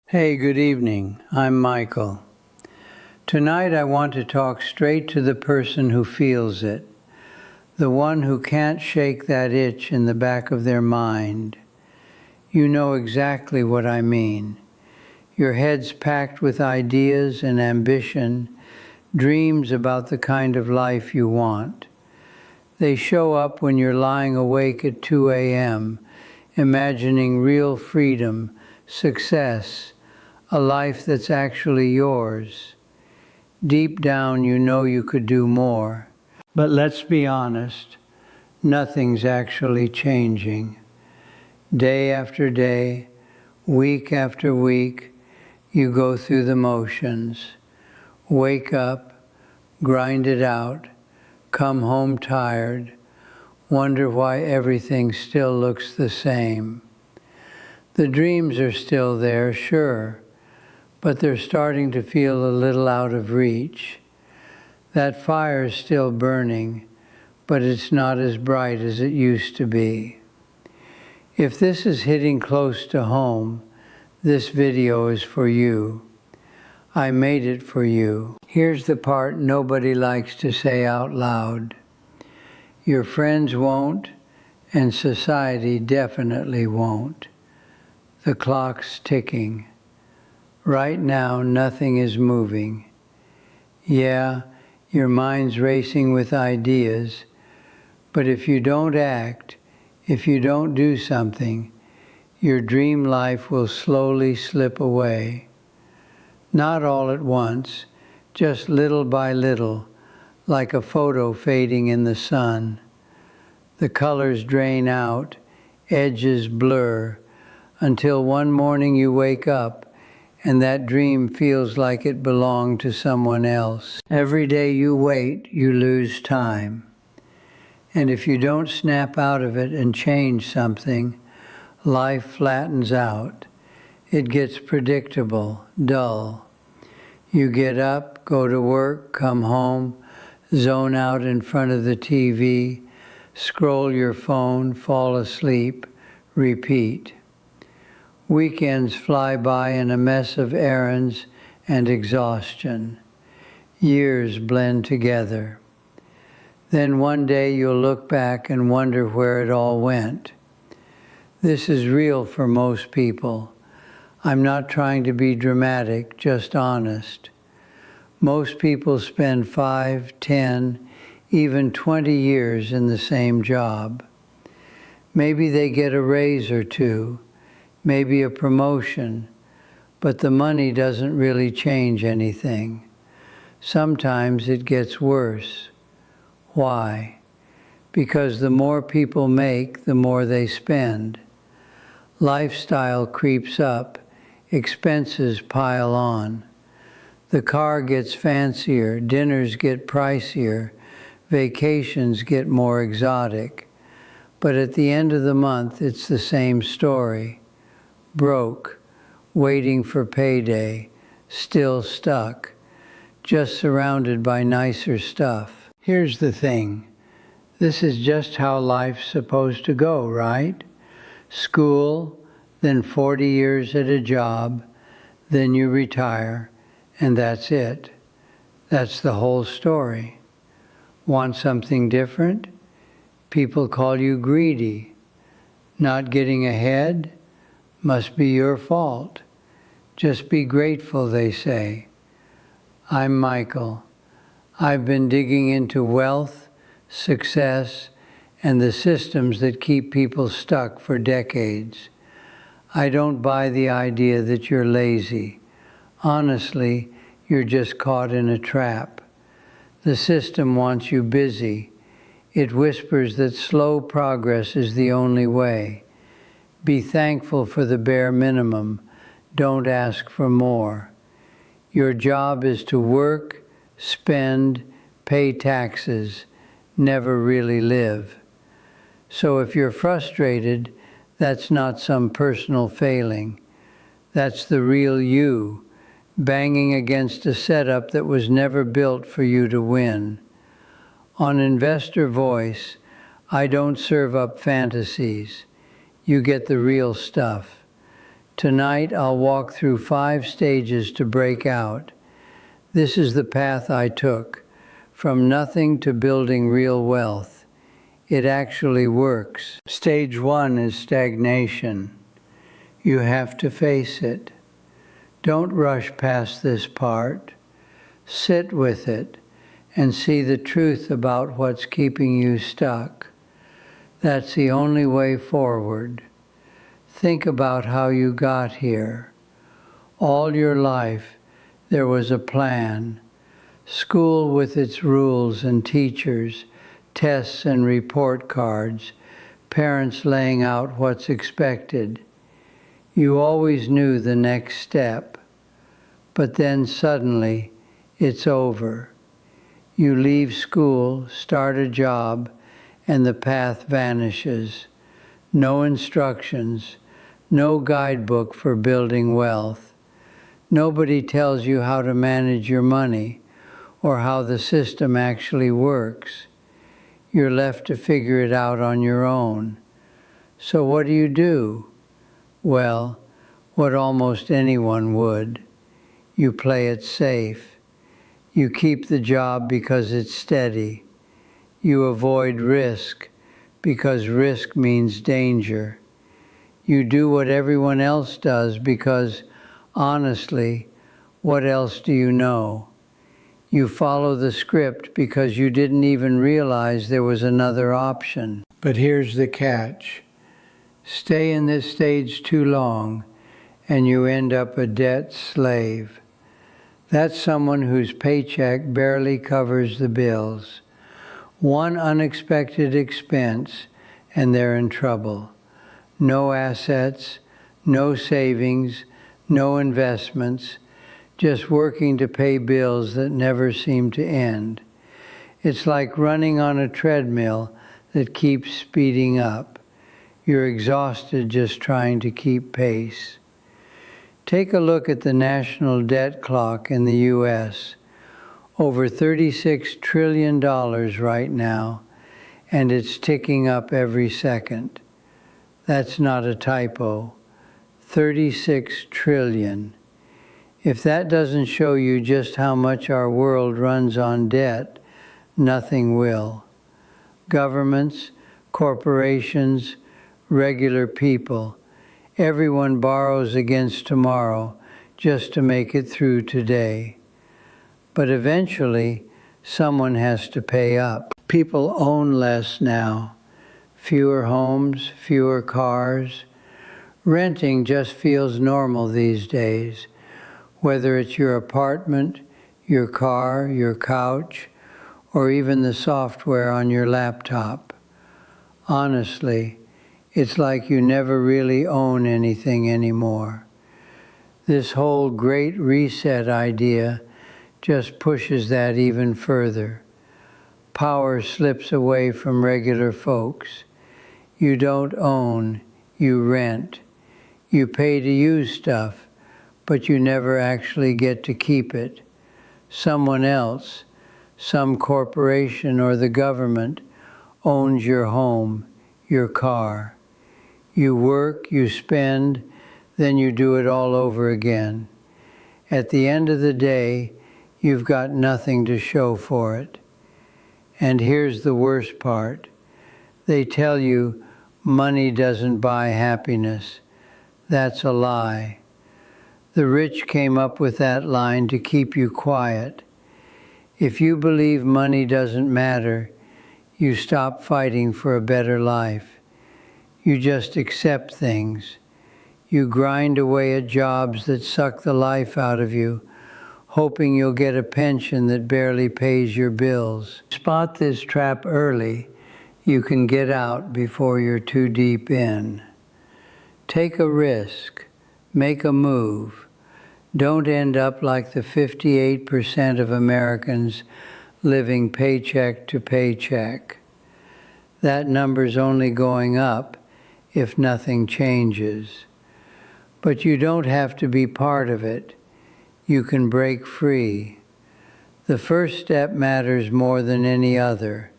Hey, good evening. I'm Michael. Tonight I want to talk straight to the person who feels it, the one who can't shake that itch in the back of their mind. You know exactly what I mean. Your head's packed with ideas and ambition, dreams about the kind of life you want. They show up when you're lying awake at 2 a.m., imagining real freedom, success, a life that's actually yours. Deep down, you know you could do more. But let's be honest, nothing's actually changing. Day after day, week after week, you go through the motions. Wake up, grind it out, come home tired, wonder why everything still looks the same. The dreams are still there, sure, but they're starting to feel a little out of reach. That fire's still burning, but it's not as bright as it used to be. If this is hitting close to home, this video is for you. I made it for you. Here's the part nobody likes to say out loud. Your friends won't, and society definitely won't. The clock's ticking. Right now, nothing is moving. Yeah, your mind's racing with ideas, but if you don't act, if you don't do something, your dream life will slowly slip away. Not all at once, just little by little, like a photo fading in the sun. The colors drain out, edges blur, until one morning you wake up and that dream feels like it belonged to someone else. Every day you wait, you lose time. And if you don't snap out of it and change something, life flattens out. It gets predictable, dull. You get up, go to work, come home, zone out in front of the TV, scroll your phone, fall asleep, repeat. Weekends fly by in a mess of errands and exhaustion. Years blend together. Then one day you'll look back and wonder where it all went. This is real for most people. I'm not trying to be dramatic, just honest. Most people spend 5, 10, even 20 years in the same job. Maybe they get a raise or two, maybe a promotion, but the money doesn't really change anything. Sometimes it gets worse. Why? Because the more people make, the more they spend. Lifestyle creeps up, expenses pile on. The car gets fancier, dinners get pricier, vacations get more exotic. But at the end of the month, it's the same story. Broke, waiting for payday, still stuck, just surrounded by nicer stuff. Here's the thing. This is just how life's supposed to go, right? School, then 40 years at a job, then you retire, and that's it. That's the whole story. Want something different? People call you greedy. Not getting ahead? Must be your fault. Just be grateful, they say. I'm Michael. I've been digging into wealth, success, and the systems that keep people stuck for decades. I don't buy the idea that you're lazy. Honestly, you're just caught in a trap. The system wants you busy. It whispers that slow progress is the only way. Be thankful for the bare minimum. Don't ask for more. Your job is to work, spend, pay taxes, never really live. So if you're frustrated, that's not some personal failing. That's the real you, banging against a setup that was never built for you to win. On Investor Voice, I don't serve up fantasies. You get the real stuff. Tonight I'll walk through 5 stages to break out. This is the path I took, from nothing to building real wealth. It actually works. Stage 1 is stagnation. You have to face it. Don't rush past this part. Sit with it and see the truth about what's keeping you stuck. That's the only way forward. Think about how you got here. All your life, there was a plan. School with its rules and teachers, tests and report cards, parents laying out what's expected. You always knew the next step, but then suddenly it's over. You leave school, start a job, and the path vanishes. No instructions, no guidebook for building wealth. Nobody tells you how to manage your money or how the system actually works. You're left to figure it out on your own. So what do? Well, what almost anyone would. You play it safe. You keep the job because it's steady. You avoid risk because risk means danger. You do what everyone else does because, honestly, what else do you know? You follow the script because you didn't even realize there was another option. But here's the catch. Stay in this stage too long, and you end up a debt slave. That's someone whose paycheck barely covers the bills. One unexpected expense, and they're in trouble. No assets, no savings, no investments, just working to pay bills that never seem to end. It's like running on a treadmill that keeps speeding up. You're exhausted just trying to keep pace. Take a look at the national debt clock in the U.S. Over $36 trillion right now, and it's ticking up every second. That's not a typo. 36 trillion. If that doesn't show you just how much our world runs on debt, nothing will. Governments, corporations, regular people, everyone borrows against tomorrow just to make it through today. But eventually, someone has to pay up. People own less now. Fewer homes, fewer cars. Renting just feels normal these days, whether it's your apartment, your car, your couch, or even the software on your laptop. Honestly, it's like you never really own anything anymore. This whole Great Reset idea just pushes that even further. Power slips away from regular folks. You don't own, you rent. You pay to use stuff, but you never actually get to keep it. Someone else, some corporation or the government, owns your home, your car. You work, you spend, then you do it all over again. At the end of the day, you've got nothing to show for it. And here's the worst part. They tell you money doesn't buy happiness. That's a lie. The rich came up with that line to keep you quiet. If you believe money doesn't matter, you stop fighting for a better life. You just accept things. You grind away at jobs that suck the life out of you, hoping you'll get a pension that barely pays your bills. Spot this trap early, you can get out before you're too deep in. Take a risk. Make a move. Don't end up like the 58% of Americans living paycheck to paycheck. That number's only going up if nothing changes. But you don't have to be part of it. You can break free. The first step matters more than any other.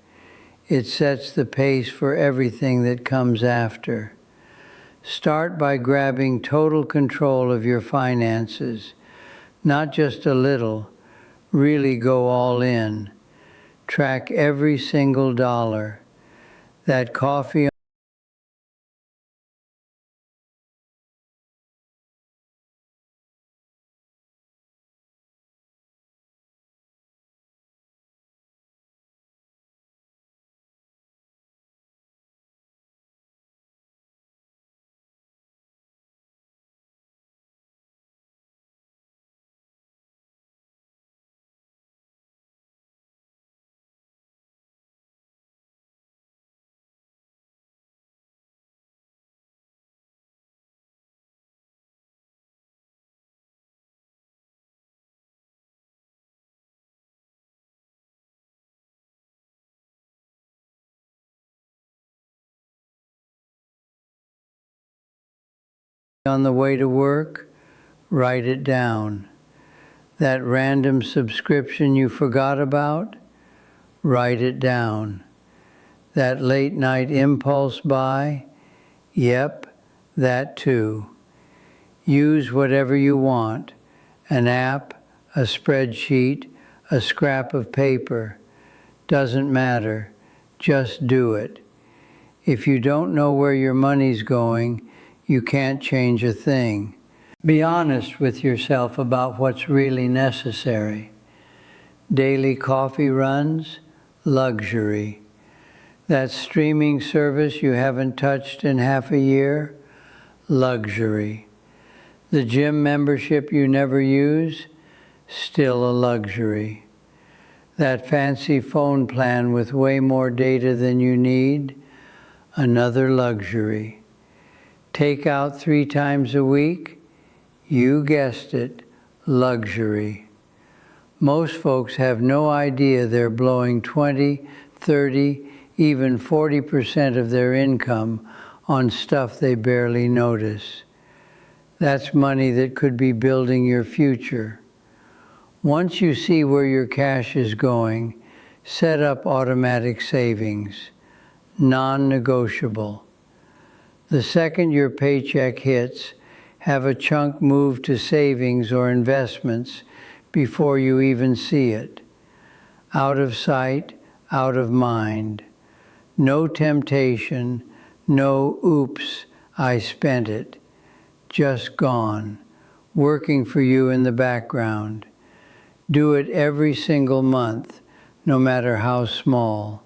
It sets the pace for everything that comes after. Start by grabbing total control of your finances. Not just a little, really go all in. Track every single dollar. That coffee on the way to work, write it down. That random subscription you forgot about, write it down. That late night impulse buy, yep, that too. Use whatever you want, an app, a spreadsheet, a scrap of paper. Doesn't matter, just do it. If you don't know where your money's going, you can't change a thing. Be honest with yourself about what's really necessary. Daily coffee runs, luxury. That streaming service you haven't touched in half a year, luxury. The gym membership you never use, still a luxury. That fancy phone plan with way more data than you need, another luxury. Takeout 3 times a week, you guessed it, luxury. Most folks have no idea they're blowing 20, 30, even 40% of their income on stuff they barely notice. That's money that could be building your future. Once you see where your cash is going, set up automatic savings, non-negotiable. The second your paycheck hits, have a chunk moved to savings or investments before you even see it. Out of sight, out of mind. No temptation, no oops, I spent it. Just gone, working for you in the background. Do it every single month, no matter how small.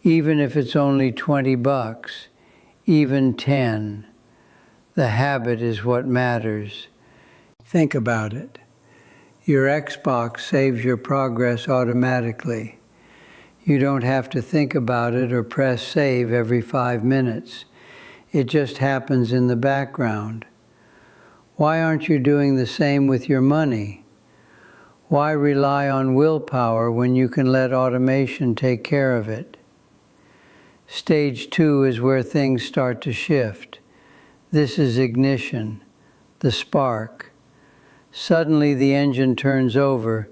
Even if it's only $20, even 10. The habit is what matters. Think about it. Your Xbox saves your progress automatically. You don't have to think about it or press save every 5 minutes. It just happens in the background. Why aren't you doing the same with your money? Why rely on willpower when you can let automation take care of it? Stage 2 is where things start to shift. This is ignition, the spark. Suddenly the engine turns over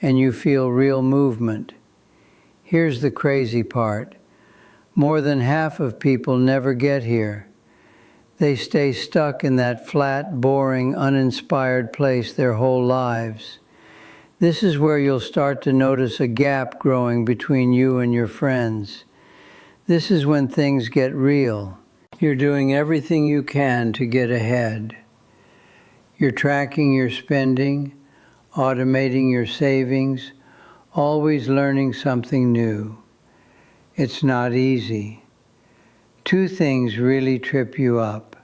and you feel real movement. Here's the crazy part. More than half of people never get here. They stay stuck in that flat, boring, uninspired place their whole lives. This is where you'll start to notice a gap growing between you and your friends. This is when things get real. You're doing everything you can to get ahead. You're tracking your spending, automating your savings, always learning something new. It's not easy. 2 things really trip you up.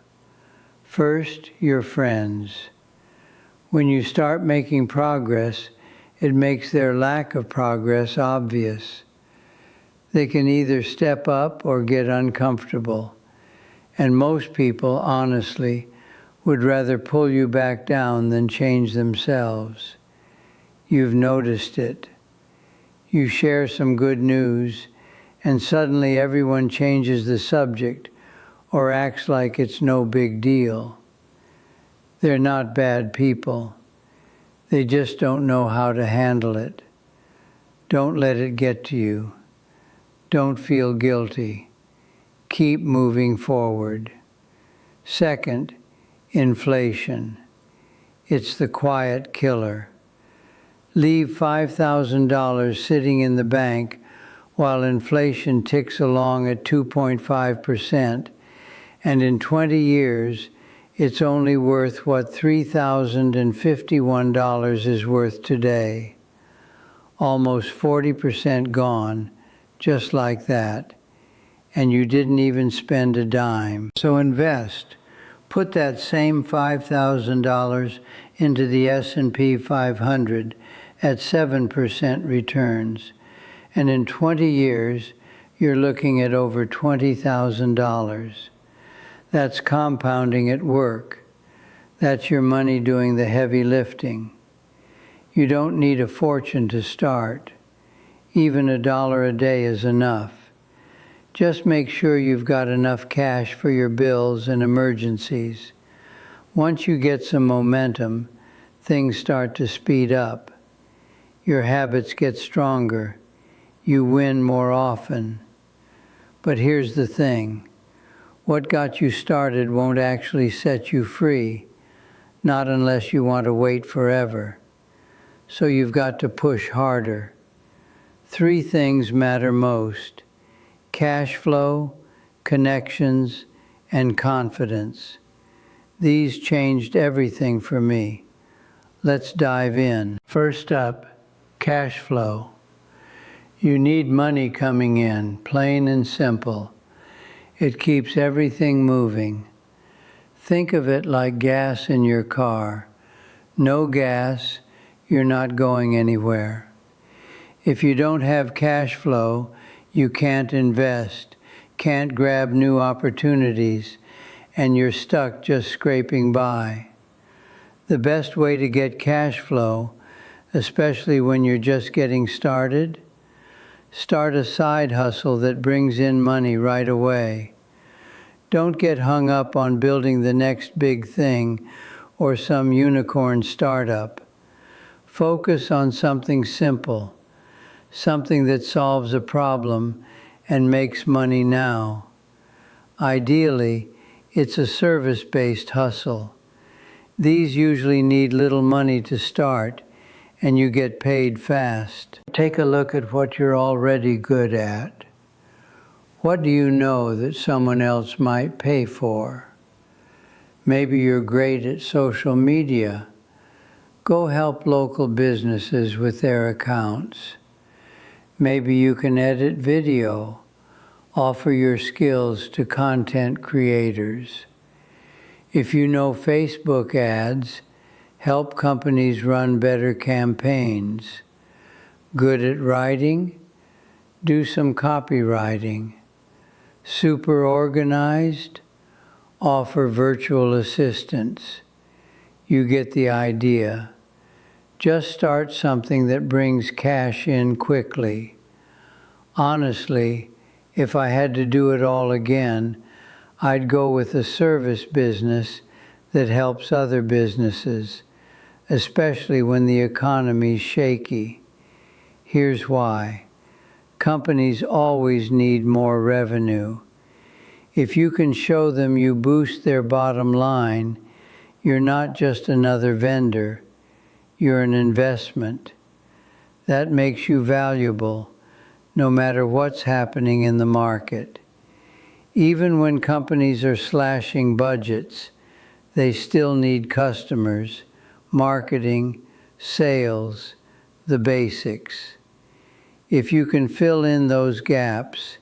First, your friends. When you start making progress, it makes their lack of progress obvious. They can either step up or get uncomfortable. And most people, honestly, would rather pull you back down than change themselves. You've noticed it. You share some good news, and suddenly everyone changes the subject or acts like it's no big deal. They're not bad people. They just don't know how to handle it. Don't let it get to you. Don't feel guilty. Keep moving forward. Second, inflation. It's the quiet killer. Leave $5,000 sitting in the bank while inflation ticks along at 2.5%, and in 20 years, it's only worth what $3,051 is worth today. Almost 40% gone, just like that, and you didn't even spend a dime. So invest. Put that same $5,000 into the S&P 500 at 7% returns, and in 20 years, you're looking at over $20,000. That's compounding at work. That's your money doing the heavy lifting. You don't need a fortune to start. Even $1 a day is enough. Just make sure you've got enough cash for your bills and emergencies. Once you get some momentum, things start to speed up. Your habits get stronger. You win more often. But here's the thing. What got you started won't actually set you free, not unless you want to wait forever. So you've got to push harder. 3 things matter most: cash flow, connections, and confidence. These changed everything for me. Let's dive in. First up, cash flow. You need money coming in, plain and simple. It keeps everything moving. Think of it like gas in your car. No gas, you're not going anywhere. If you don't have cash flow, you can't invest, can't grab new opportunities, and you're stuck just scraping by. The best way to get cash flow, especially when you're just getting started, start a side hustle that brings in money right away. Don't get hung up on building the next big thing or some unicorn startup. Focus on something simple, something that solves a problem and makes money now. Ideally, it's a service-based hustle. These usually need little money to start, and you get paid fast. Take a look at what you're already good at. What do you know that someone else might pay for? Maybe you're great at social media. Go help local businesses with their accounts. Maybe you can edit video. Offer your skills to content creators. If you know Facebook ads, help companies run better campaigns. Good at writing? Do some copywriting. Super organized? Offer virtual assistants. You get the idea. Just start something that brings cash in quickly. Honestly, if I had to do it all again, I'd go with a service business that helps other businesses, especially when the economy's shaky. Here's why. Companies always need more revenue. If you can show them you boost their bottom line, you're not just another vendor, you're an investment. That makes you valuable, no matter what's happening in the market. Even when companies are slashing budgets, they still need customers, marketing, sales, the basics. If you can fill in those gaps,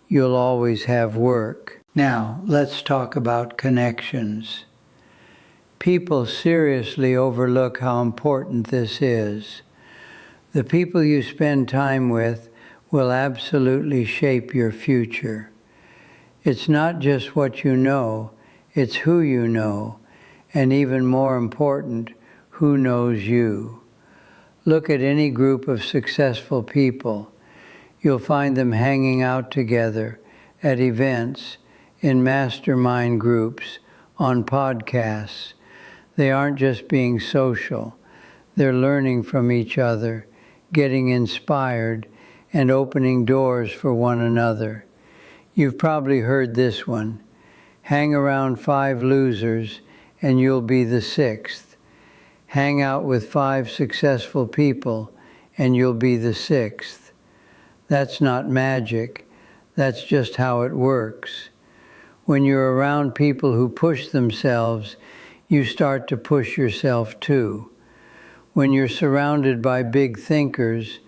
you'll always have work. Now, let's talk about connections. People seriously overlook how important this is. The people you spend time with will absolutely shape your future. It's not just what you know, it's who you know, and even more important, who knows you. Look at any group of successful people. You'll find them hanging out together at events, in mastermind groups, on podcasts. They aren't just being social. They're learning from each other, getting inspired, and opening doors for one another. You've probably heard this one. Hang around 5 losers and you'll be the 6th. Hang out with 5 successful people and you'll be the 6th. That's not magic. That's just how it works. When you're around people who push themselves, you start to push yourself too. When you're surrounded by big thinkers,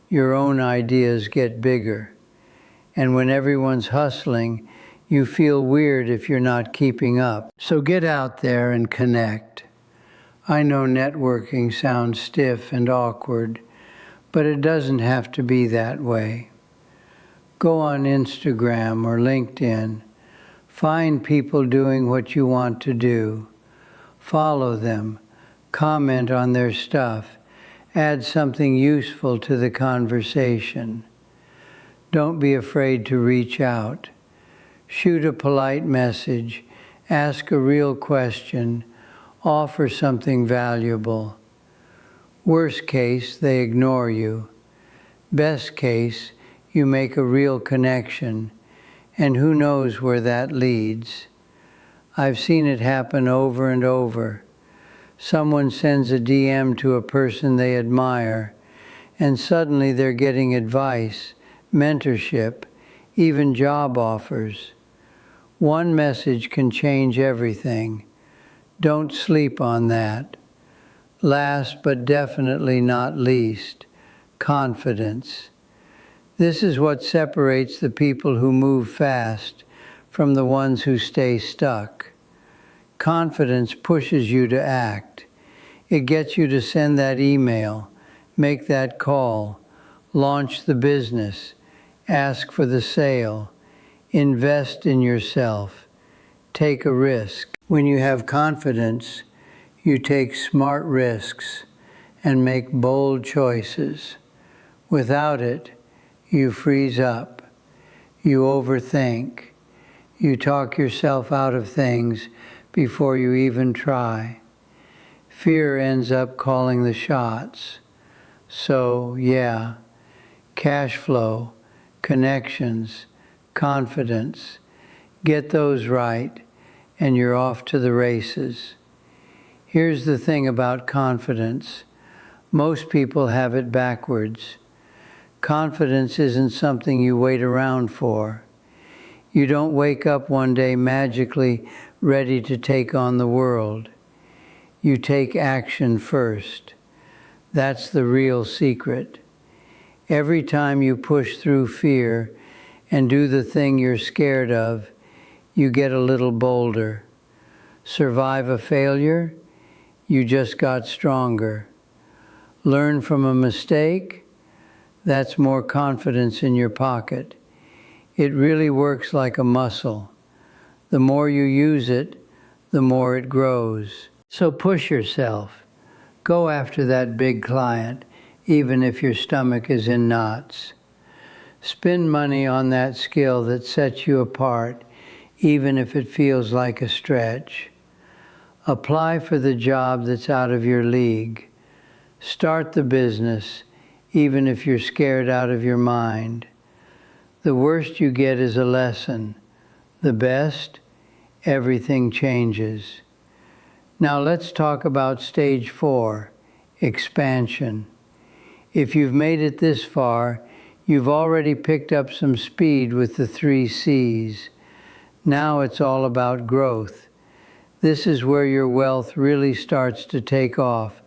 your own ideas get bigger. And when everyone's hustling, you feel weird if you're not keeping up. So get out there and connect. I know networking sounds stiff and awkward, but it doesn't have to be that way. Go on Instagram or LinkedIn. Find people doing what you want to do. Follow them. Comment on their stuff. Add something useful to the conversation. Don't be afraid to reach out. Shoot a polite message. Ask a real question. Offer something valuable. Worst case, they ignore you. Best case, you make a real connection. And who knows where that leads. I've seen it happen over and over. Someone sends a DM to a person they admire, and suddenly they're getting advice, mentorship, even job offers. One message can change everything. Don't sleep on that. Last but definitely not least, confidence. This is what separates the people who move fast from the ones who stay stuck. Confidence pushes you to act. It gets you to send that email, make that call, launch the business, ask for the sale, invest in yourself, take a risk. When you have confidence, you take smart risks and make bold choices. Without it, you freeze up, you overthink, you talk yourself out of things before you even try. Fear ends up calling the shots. So, yeah, cash flow, connections, confidence, get those right, and you're off to the races. Here's the thing about confidence. Most people have it backwards. Confidence isn't something you wait around for. You don't wake up one day magically ready to take on the world. You take action first. That's the real secret. Every time you push through fear and do the thing you're scared of, you get a little bolder. Survive a failure, you just got stronger. Learn from a mistake, that's more confidence in your pocket. It really works like a muscle. The more you use it, the more it grows. So push yourself. Go after that big client, even if your stomach is in knots. Spend money on that skill that sets you apart, even if it feels like a stretch. Apply for the job that's out of your league. Start the business, even if you're scared out of your mind. The worst you get is a lesson. The best, everything changes. Now let's talk about stage 4, expansion. If you've made it this far, you've already picked up some speed with the 3 C's. Now it's all about growth. This is where your wealth really starts to take off,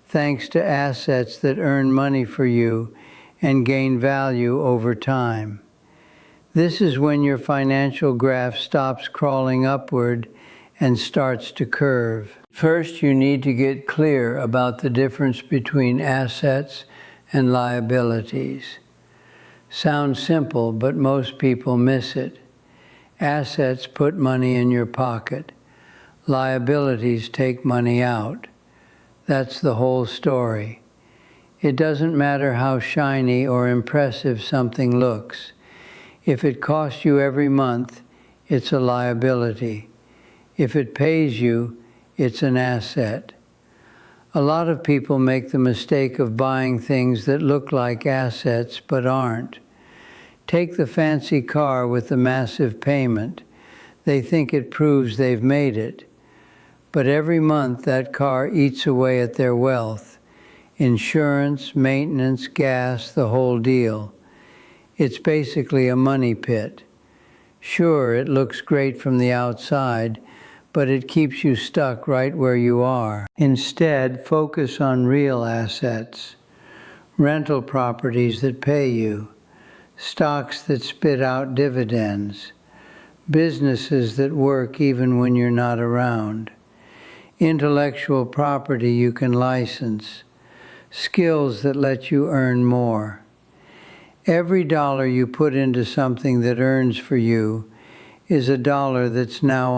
thanks to assets that earn money for you and gain value over time. This is when your financial graph stops crawling upward and starts to curve. First, you need to get clear about the difference between assets and liabilities. Sounds simple, but most people miss it. Assets put money in your pocket. Liabilities take money out. That's the whole story. It doesn't matter how shiny or impressive something looks. If it costs you every month, it's a liability. If it pays you, it's an asset. A lot of people make the mistake of buying things that look like assets but aren't. Take the fancy car with the massive payment. They think it proves they've made it. But every month that car eats away at their wealth. Insurance, maintenance, gas, the whole deal. It's basically a money pit. Sure, it looks great from the outside, but it keeps you stuck right where you are. Instead, focus on real assets, rental properties that pay you, stocks that spit out dividends, businesses that work even when you're not around, intellectual property you can license, skills that let you earn more. Every dollar you put into something that earns for you is a dollar that's now